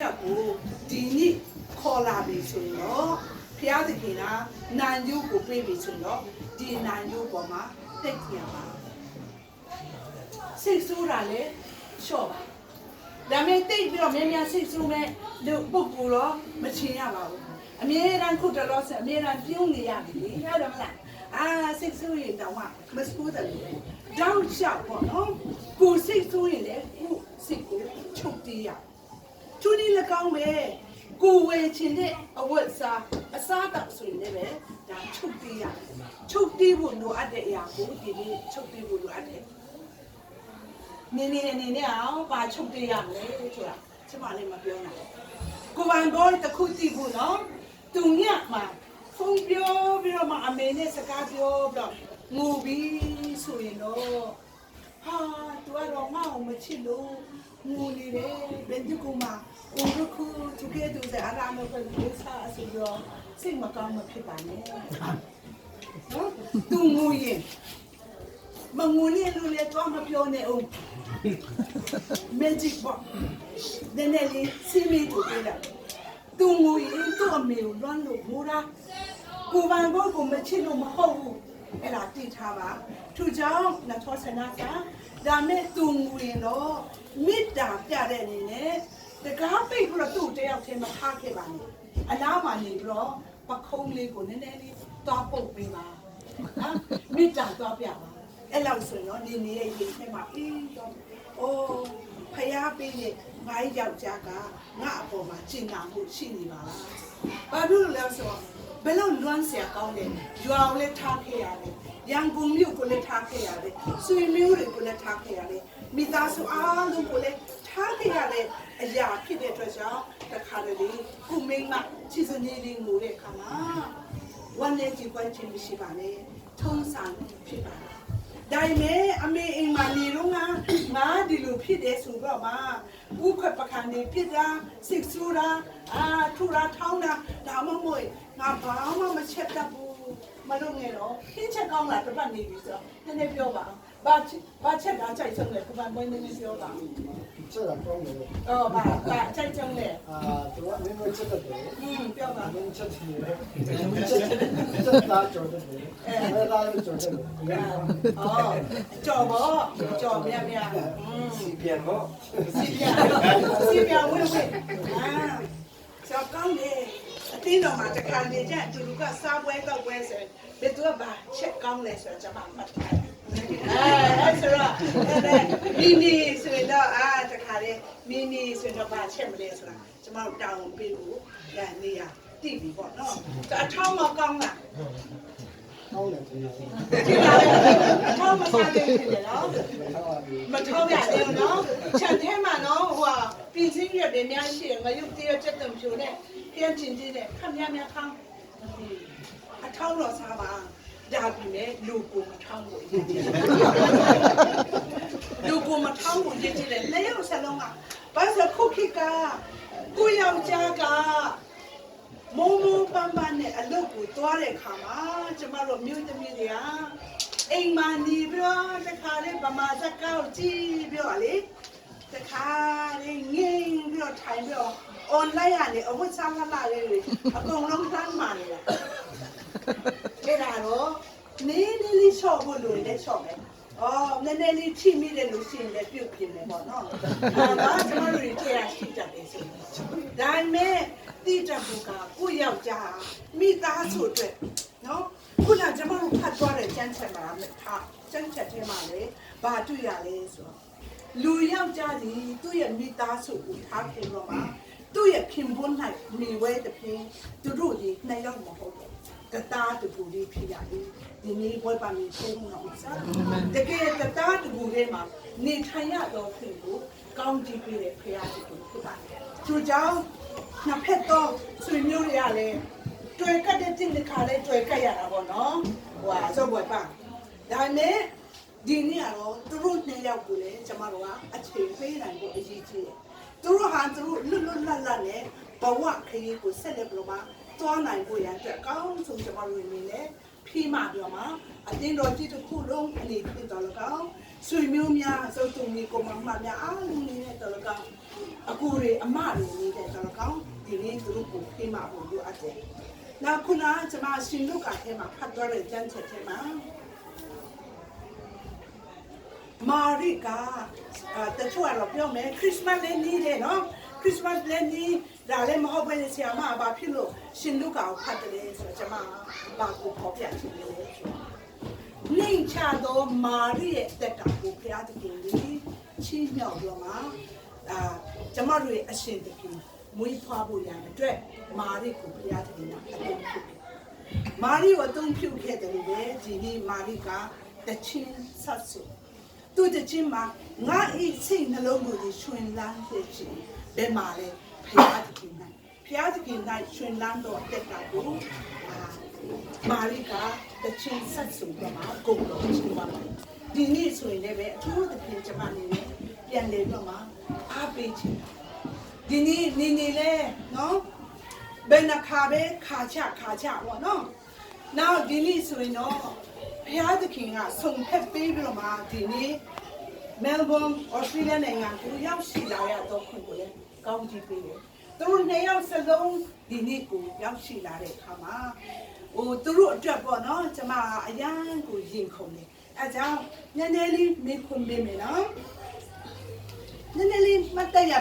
ကိုဒီနေ့ခေါ်လာပြီဆိုရင်တော့ဖျားသခင်ကနိုင်ကျိုးကိုပေးပြီဆိုရင်တော့ဒီနိုင်ကျိုးပေါ်မှာတိတ်ကြရပါစိတ်ဆိုးတာလေလျှော့ပါဒါမဲ့တိတ်ပြီးတော့မြန်စိတ်ဆိုးမဲ့လူပုဂ္ဂိုလ်တော့မချင်ရပါဘူးအမြဲတမ်းခုတလောဆက်အမြဲတမ်းပြုံးနေရပြီလေဟုတ်တယ်မလားစိတ်ဆိုးရင်တော့မဆိုးတယ်လို့တောင်းလျှောက်ပေါ့နော်ကိုစိတ်ဆိုးရင်လည်းကိုစိတ်ကိုချုပ်တေးရသူဒီလည်းကောင်းပဲကိုဝယ်ချင်တဲ့အဝတ်စားအစားတော့ဆိုရင်လည်းပဲဒါချုပ်တေးရချုပ်တေးဖို့လိုအပ်တဲ့အရာကိုဒီနေ့ချုပ်တေးဖို့လိုအပ်တယ်နေအောင်ပါချုပ်တေးရမယ်ဆိုတာကျွန်မလည်းမပြောနိုင်ကိုဝန်ဘောတခုတည်ဖို့နော်သူညမှာဖုန်းပြောပြီးတော့မှအမေနဲ့စကားပြောပြီးတော့ငိုပြီးဆိုရင်တော့ဟာသူကတော့ငါ့ကိုမချစ်လို့ငိုနေတယ်ဘယ်သူကမှဘုခုသူကဲသူစအရာမလို့ပြောစားဆိုတော့စိတ်မကောင်းမဖြစ်ပါနဲ့နော်သူငိုရင်မငိုနေလို့လည်းတော့မပြောနဲ့အောင် magic box နည်းနည်းလေးစီမီတို့ပြလာသူငိုရင်သူ့အမေကိုလွမ်းလို့ငိုတာကိုဗန်ဘောကိုမချစ်လို့မဟုတ်ဘူးအဲ့ဒါတိထားပါသူကြောင့်နှစ်ထောဆနာစာဒါမဲ့သူငိုရင်တော့မေတ္တာပြတဲ့အနေနဲ့တကားပိတ်ပြီးတော့သူ့တယောက်ချင်းမထားခဲ့ပါနဲ့အလားမှနေပြီးတော့ပခုံးလေးကိုနည်းနည်းလေးသွားပုတ်ပေးပါနော်မေတ္တာသွားပြပါအဲ့လောက်ဆိုရင်တော့နေရဲ့ရင်ထဲမှာအေးတော့အိုးဖယားပေးတဲ့ငါ့ယောက်ျားကငါ့အပေါ်မှာကျင်နာမှုရှိနေပါဘာလို့လဲဆိုတော့ဘယ်လိုလွမ်းเสียကောင်းလဲရွာကိုလည်းထားခဲ့ရတယ်ရန်ကုန်မြို့ကိုလည်းထားခဲ့ရတယ်ဆွေမျိုးတွေကိုလည်းထားခဲ့ရတယ်မိသားစုအားလုံးကိုလည်းထားခဲ့ရတဲ့အရာဖြစ်တဲ့အတွက်ကြောင့်တခါတလေကုမင်းမချစ်စနေလေးငိုတဲ့အခါမှာဝန်နေကြည့်ပွင့်ချင်းမရှိပါနဲ့ထုံးစံဖြစ်ပါဒါပေမဲ့အမေအိမ်မှာနေတော့ငါဒီလိုဖြစ်တယ်ဆိုတော့မှဥခွက်ပကံနေဖြစ်တာစစ်ဆူတာထူတာထောင်းတာဒါမှမဟုတ်ငါဘာမှမချက်တတ်ဘူးမလုပ်ငယ်တော့ခင်းချက်ကောင်းလာတစ်ပတ်နေပြီဆိုတော့နည်းနည်းပြောပါဘာချက်ကကြိုက်ဆုံးလဲကမ္ဘာမွေးနည်းနည်းပြောပါချက်တာကောင်းတယ်ဘာကြိုက်ဆုံးလဲသူကမင်းတို့ချက်တယ်ပြောပါမင်းချက်တယ်ချက်တာကြော်တယ်အဲဒါလည်းကြော်တယ်ကြော်ပေါ့ကြော်မြတ်စီပြန်ပေါ့စီပြန်ဝင်းကြော်ကောင်းတယ်အတင်းတော်မှာတခါနေကြသူကစားပွဲတော့ပွဲဆိုဘယ်သူကဘာချက်ကောင်းလဲဆိုတော့ကျွန်မမှတ်ထားတယ်ဆိုတော့မီနီဆိုတော့တခါလေမီနီဆိုတော့ဘာချက်မလဲဆိုတာကျွန်မတို့တောင်းပေးဖို့နေရတိပြီပေါ့နော်အထောင်းမကောင်းလားကောင်းတယ်ဒီလိုအထောင်းမစားသေးဘူးနော်မထောင်းရတယ်နော်ခြံထဲမှာနော်ပြင်စင်းရတယ်များရှိတယ်ငရုတ်တရချက်တုံဖြိုနဲ့ပြန်ချင်းချင်းနဲ့ခမများထောင်းအထောင်းတော့စားပါဒါပြီမဲ့လူကိုမထောင်းဘူးလူကိုမထောင်းဘူးကြည့်ကြည့်လေလက်ရုပ်စလုံးကဘာလို့ခုခိကကိုယောက်ျားကမိုးမိုးပန်းပန်းနဲ့အလုပ်ကိုသွားတဲ့ခါမှာကျမတို့မြို့သမီးတွေကအိမ်မှာနေပြီးတော့တခါလေးဗမာစကားကိုကြည့်ပြီးတော့လေတခါလေးငိမ့်ပြီးတော့ထိုင်ပြီးတော့ online ကနေအဝတ်စားလာလေးတွေအကုန်လုံးလှမ်းမာနေတာအဲ့ဒါတော့နည်းနည်းလေးချော့ဖို့လိုတယ်ချော့မယ်နည်းနည်းလေးချိမိတယ်လို့ရှိရင်လည်းပြုတ်ပြင်းတယ်ပေါ့နော်ဒါကကျွန်တော်တို့တွေရရှိတတ်တယ်ဆိုဒါနဲ့တိတတ်ဖို့ကကိုယောက်ျားမိသားစုအတွက်နော်ခုနကကျွန်တော်တို့ဖတ်သွားတဲ့ကျမ်းချက်မှာကျမ်းချက်ထဲမှာလေဘာတွေ့ရလဲဆိုတော့လူယောက်ျားဒီသူ့ရဲ့မိသားစုကိုထားခင်တော့မှာသူ့ရဲ့ခင်ပွန်း၌နေဝဲတဲ့ပြင်သူတို့ဒီနှစ်ယောက်မဟုတ်တော့တသားတူလေးဖြစ်ရတယ်ဒီနေ့ဘွဲပါမီဆုံးတော့စားတကယ်တသားတူလေးမှာနေထိုင်ရတော့ဖြစ်လို့ကောင်းကြည့်ပြတဲ့ဖရာတူဖြစ်ပါတယ်သူကြောင့်နှစ်ဖက်တော့ဆွေမျိုးတွေကလည်းတွေ့ကတဲ့တဲ့ခါလေးတွေ့ကရတာပေါ့နော်စောဘွဲပါဒါနဲ့ဒီနေ့ကတော့သူတို့နှစ်ယောက်ကိုလည်းကျမတို့ကအချိန်ပေးနိုင်ဖို့အရေးကြီးတယ်သူတို့ဟာသူတို့လွတ်လပ်နဲ့ဘဝခရီးကိုဆက်လက်ပြီးတော့သွားနိုင်ဖို့ရတဲ့အကောင်းဆုံးကျမတို့နေနဲ့ဖိမှပြောမှာအတင်းတော်ကြီးတစ်ခုလုံးအနေဖြင့်တော်လကောင်း ဆွေမျိုးများစုပ်တုံကြီးကိုမမများအားလုံးနေတဲ့တော်လကောင်အကူတွေအမတွေနေတဲ့တော်လကောင်ဒီနေ့သူတို့ကိုဖေးမှာဖို့လိုအပ်တယ်။နောက်ခုနကကျွန်မရှင်လုကာထဲမှာဖတ်သွားတဲ့ကျမ်းချက်ထဲမှာမာရိကတချို့ကတော့ပြောမယ်ခရစ်မတ်လည်းနေတယ်နော်ခရစ်မတ်လည်းနေဒါလည်းမဟုတ်ဘဲဆရာမဘာဖြစ်လို့ရှင်လုကာကိုဖတ်တယ်ဆိုတော့ကျွန်မဘာကိုပေါ်ပြချင်လဲနှိမ်ချသောမာရိရဲ့အသက်တာကိုဘုရားသခင်ကြီးချီးမြှောက်တော့မှာကျမတို့ရဲ့အရှင်သခင်မွေးဖွားဖို့ရတဲ့အတွက်မာရိကိုဘုရားသခင်ကအသုံးပြုတယ်။မာရိကိုအသုံးပြုခဲ့တယ်လေဒီနေ့မာရိကတချင်းဆက်ဆူသူတချင်းမှာငါဤစိတ်နှလုံးကိုရှင်လန်းတဲ့ချင်းဘယ်မှာလဲဘုရားသခင်၌ဘုရားသခင်၌ရှင်လန်းတော့တက်တာကိုမာရိကတချင်းဆက်ဆူတော့မှာကိုယ်တော်ချင်းပါမယ်ဒီနေ့ဆိုရင်လည်းပဲအထူးသဖြင့်ကျမနေနဲ့ပြန်လေတော့မှာအားပေးချင်ဒီနေ့နေလဲနော်ဘယ်နှခါပဲခါချပေါ့နော်နောက်ဒီနေ့ဆိုရင်တော့ဘုရားသခင်ကဆုံဖက်ပေးပြီးတော့မှဒီနေ့မဲလ်ဘုန်းဩစတြေးလျနိုင်ငံကိုရောက်ရှိလာရတော့ခွင့်ကိုလည်းကောင်းကြီးပေးတယ်သူတို့နှစ်ယောက်စလုံးဒီနေ့ကိုရောက်ရှိလာတဲ့အခါမှာသူတို့အတွက်ပေါ့နော်ကျမအရန်ကိုရင်ခုန်တယ်အဲကြောင့်နည်းနည်းလေးမေးခွန်းမေးမယ်နော်နည်းနည်းလေးမတ်တက်ရ